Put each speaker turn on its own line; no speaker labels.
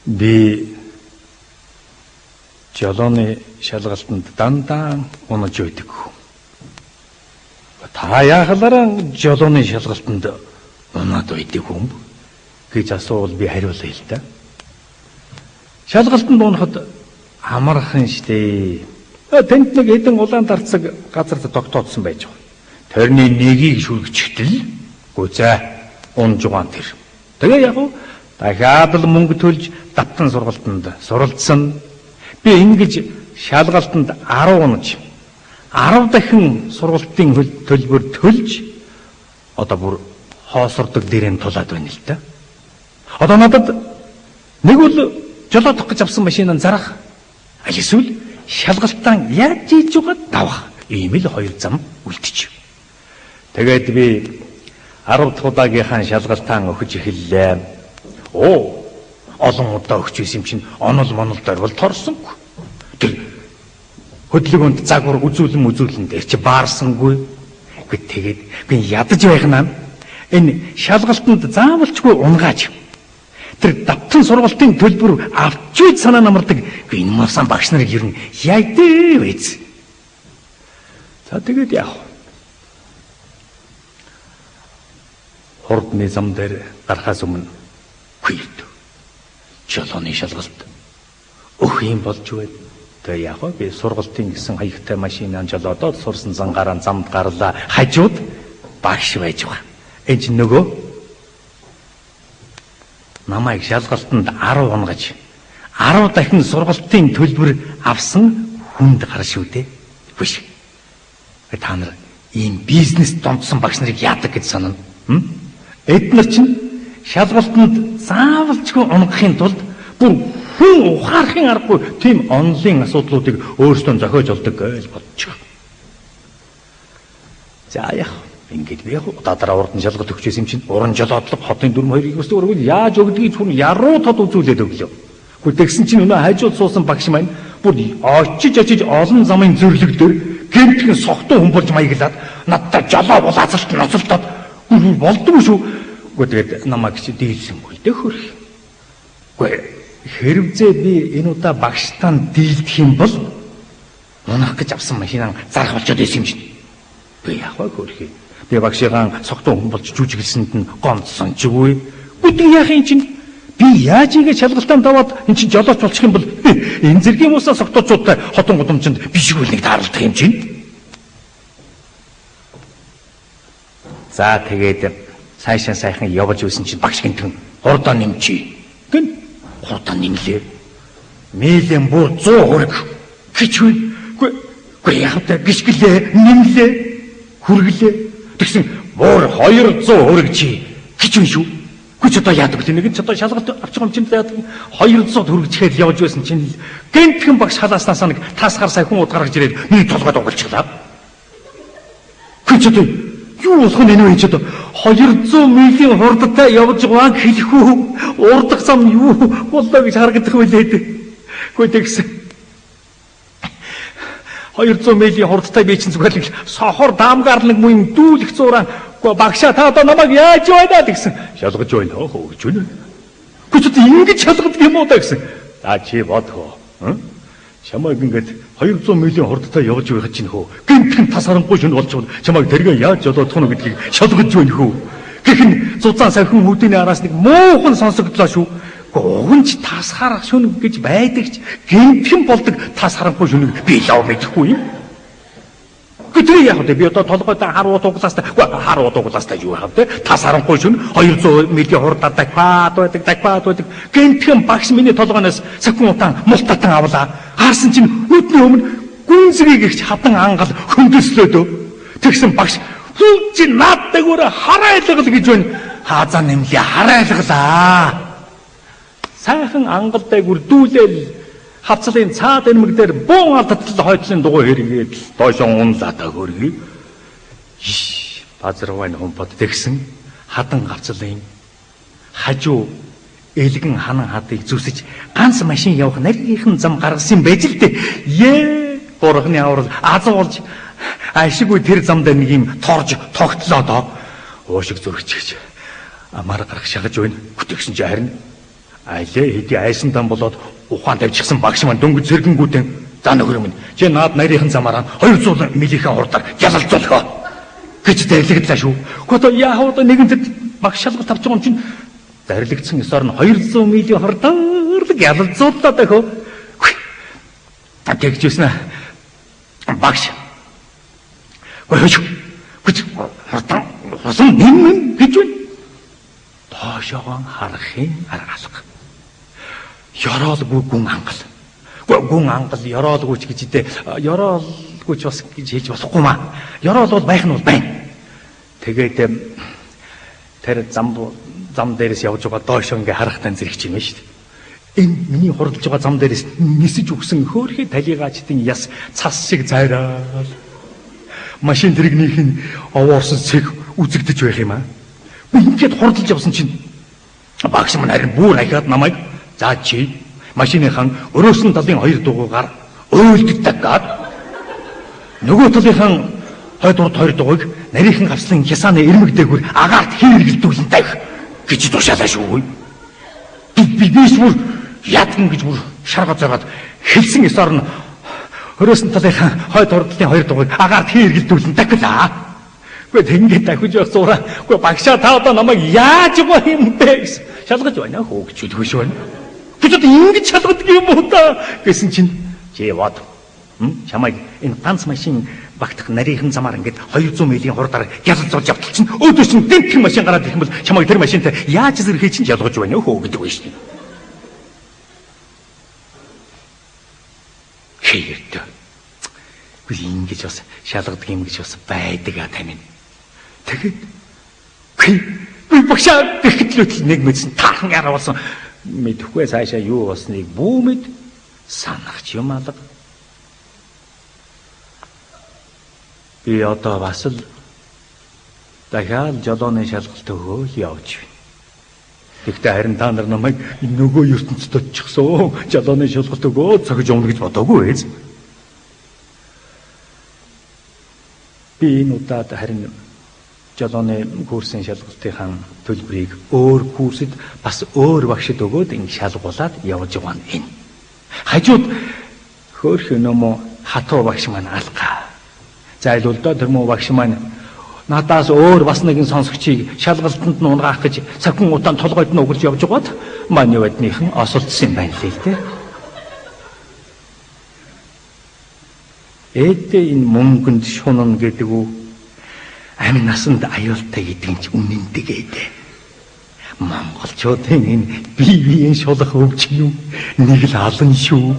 Би жолооны шалгалтанд дандаа унаж байдаг. Та яахлаараа жолооны шалгалтанд унаад байдаг юм гэж асуувал би хариулъя л да. Шалгалтанд унахад амархан штэ. Тэнд нэг хэдэн улаан дарцаг газарт тогтоодсон байж байгаа. Тэрний нэгийг шүлгчтэл гүзээ унж угаан тэр. Тэгээ яг уу дахиад л мөнгө төлж давтан сургалтанд суралцсан. Би ингэж шалгалтанд 10 унаж 10 дахин сургалтын төлбөр төлж одоо бүр хоосордог дээрэн тулаад байна л да. Одоо надад нэг бол жолоодох гэж авсан машинаа зарах. Аль эсвэл шалгалтаа яаж хийж угаад давах. Ийм л хоёр зам үлдчих. Тэгээд би 10 дахь удаагийнхаа шалгалтаа өгч эхэллээ. Олон удаа өгч байсан юм чинь онол монолдоор бол торсонгүй. Тэр хөдөлгөөнд загвар үзүүлэн дээр чи баарсангүй. Тэгээд би ядаж байхнаа энэ шалгалтанд заавалчгүй унгааж тэр давтан сургалтын төлбөр авч үйд санаа намардаг. Энэ мавсан багш нарыг ер нь яйдээ вэз. За тэгээд яах вэ? Хурдны зам дээр гарахаас өмнө хүйд жолооны шалгалт өөх юм болж байна. Тэгээ яах вэ? Би сургалтын гэсэн хаягтай машинаа жолоодод сурсан зангаараа замд гарлаа. Хажууд багш байж байгаа. Энд чинь нөгөө намайг шалгалтанд 10 унгаж 10 дахин сургалтын төлбөр авсан хүнд гар шүү дээ. Биш. Та нар ийм бизнес донтсон багш нарыг яадаг гэж санана. Эдгээр чинь шалгалтанд заавалчгүй унгахын тулд бүр хүн ухаарахын аргагүй тийм онлын асуудлуудыг өөрсдөө зохиож олдог гэж бодож байгаа. За яах вэ? Ингээд би яг дараа урд нь шалгалт өгч байсан юм чинь уран жолоодлого хотын 4-2 өс өөрөөр яаж өгдгийг хүн яруу тод үзүүлээд өглөө. Гэхдээ тэгсэн чинь өнөө хажууд суусан багш маань бүр очиж олон замын зөвлөг дээр гэмтхэн согтуу хүн болж маяглаад надтай жолоо бол азалт ноцолдоод болдгоо шүү. Тэгээд намайг чи дийлсэнгүй дээ хөрх. Гэхдээ хэрвээ би энэ удаа багштаа дийлдэх юм бол унах гэж авсан машинаа зарах болчиход байсан юм чинь. Би яг хөрх. Би багшигаан согтуу хүн болж жүжиглсэнд нь гомдсон ч үгүй. Гүдэг яах юм чинь би яаж ингэж шалгалтаа даваад эн чинь жолооч болчих юм бол энэ зэргийн уусаа согтоочуудтай хотон гудамжинд бишгүй нэг тааралдах юм чинь. За тэгээд сайхан явж үйсэн чинь багш гинтэн хурдаа нэмчи. Гэн хурдаа нэмлээ. Мэлэн бүр 100 хөрг хичвэ. Гүй яах вэ? Гიშгэлээ нэмлээ. Хүргэлээ. Тэгсэн бүр 200 хөрг чи хичвэ шүү. Гүй ч одоо яадаг вэ? Нэг ч одоо шалгалт авч байгаа юм чинь яадаг. 200 хөргчгээд явж байсан чинь гэнтхэн багш халааснасаа нэг тасгаар сая хүн удгарч ирээд нэг толгойд угалчихлаа. Гүй ч одоо юу болох нь энэ ч одоо 200 милийн хурдтай явж байгаа хэлэх үү? Урдах зам юу болоо гэж харагдах байлээ. Гүй тэгсэн 200 милийн хурдтай би чинь зүгээр л сохор даамгаар нэг юм дүүлэх зураа багшаа та одоо намайг яаж байна гэсэн шалгаж байна хөөж байна. Гүй ч одоо ингэж шалгадаг юм уу та гэсэн. За чи бодхоо. Чамайг ингээд 200 милийн хурдтай явж байхад чинь хөө гэмтхэн тас харанхуй шүн болчихвол чамайг тэргээ яаж жолоодох нь гэдгийг шалгаж байна хөө. Гэхэн зузаан сахин хөдөөний араас нэг муухан сонсогдлоо шүү. Уганч тас харах шүн гэж байдагч гэмтхэн болдог тас харанхуй шүнийг би лав мэдэхгүй юм. Гэтэл яг үү би одоо толгойдоо харуу дуглаастай харуу дуглаастай юу яах вэ? Тас харанхуй шүн 200 милийн хурдаар дахиад байдаг. Гэмтхэн багш миний толгойноос сахин утаан мултатан авлаа. Харсан чинь өдний өмнө гүнзгий гихч хадан ангал хөндөслөөдөө. Тэгсэн багш хүн чинь нааддаг өөрөө харайлгал гэж байна. Хаазаа нэмлээ харайлгалаа. Сайхан ангалтай үрдүүлэл хавцлын цаад эмэг дээр буун алдтал хойдлын дугуй хэрэгээд доошоо унлаатаа хөргий. Базарвайн хомпод тэгсэн хадан хавцлын хажуу элгэн ханан хатыг зүсэж ганц машин явах нарийнхэн зам гаргасан байж л дээ. Бурганы аврал азуулж ашиггүй тэр замд нэг юм торж тогтлоо доо. Уушиг зүрхч гэж амар гарах шахаж байна. Гүтгсэн чи харин Айлээ хэдий айсандан болоод ухаан тавьчихсан багш маань дөнгөж зэргэнгүүтэн за нөхөр минь чи наад нарийнхан замаараа 200 милийнхаа хурдаар ялалзуулхоо гэж дайрлагдлаа шүү. Гэхдээ яавал нэгэн тэр багш шалгалт авч байгаа юм чинь дайрлагдсан ёсоор нь 200 милийн хурдаар ялалзууллаа дахио. Тэгжсэн багш. Гүйж хурдан нэн гэж байна. Доошоо харахын аргалах. Ёроолгүй гүн ангал. Гүн ангал ёроолгүй ч гэжтэй ёроолгүй ч бас гэж хийж болохгүй маа. Ёроол бол байх нь бол байна. Тэгээд тэр зам дээрээс явж байгаа доошоо ингээ харахтаа зэрэгч юм шүү дээ. Энэ миний хурдж байгаа зам дээрээс нисэж өгсөн хөөрхий талигаачдын яс цас шиг зайраад машин тэрэгнийх нь овоорсон цэг үзэгдэж байх юм аа. Ингээд хурдж явсан чинь багш маань харин бүр ахиад намайг за чи машиныхан өрөөсөн талын 2 дугуйгаар өөлддөг гад нөгөө талынхан хойд 2 дугуйг нарийнхан гавслан хясааны ирмэг дээгүр агаарт хийргэлдүүлэн тавь гэж тушаалаа шүү. Бидээс бүр ядган гэж бүр шаргаж байгаад хэлсэн ёсоор нь өрөөсөн талынхан хойд 2 дугуйг агаарт хийргэлдүүлэн таглаа. Гэхдээ ингэж дахиж явах зураа. Гэхдээ багшаа та одоо намайг яаж байгаа юм бэ гэсэн. Шалгаж байна хөө гэж хэлвэш байна. Гэж одоо ингэж шалгадаг юм уу та гэсэн чинь чи бод. Чамайг энэ ганц машин багтах нарийнхан замаар ингээд 200 милийн хурдаар ялалзуулж явталчин өөдөөс нь дэмтэх машин гараад ирэх юм бол чамайг тэр машинтай яаж зэрхээ чинь ялгаж байна хөө гэдэг байна шүү дээ. Хэрэг. Би ингэж бас шалгадаг юм гэж бас байдаг а тамин. Тэгээд би багшаа гэхтлээ нэг мэдсэн таахан аравсан мэдхгүй цаашаа юу болсныг бүүмэд санахч юм алга. Би одоо бас л дахиад жолооны шалгалт өгөөл явж байна. Гэхдээ харин та нар намайг нөгөө ертөнцид очихсон жолооны шалгалт өгөө цогж явна гэж бодоогүй ээ. Би энэ удаад харин жолооны курсын шалгалтынхаа төлбөрийг өөр курсэд бас өөр багшид өгөөд ингэ шалгуулад явж байгаа нь энэ. Хажууд хөөрхөн нөмө хатуу багш маань алгаа. Зайлуулдаа тэр муу багш маань надаас өөр бас нэгэн сонсогчийг шалгалтанд нь унгаах гэж цахин удаан толгойд нь өгөрж явж байгаад маань юудныхан осолдсон юм байна лээ те. Эдээ энэ мөнгөнд шунана гэдэг үү? Амин насанд аюултай гэдэг нь ч үнэндэг эдээ. Монголчуудын энэ бие биеийн шулах өвч юм нэг л алан шүү.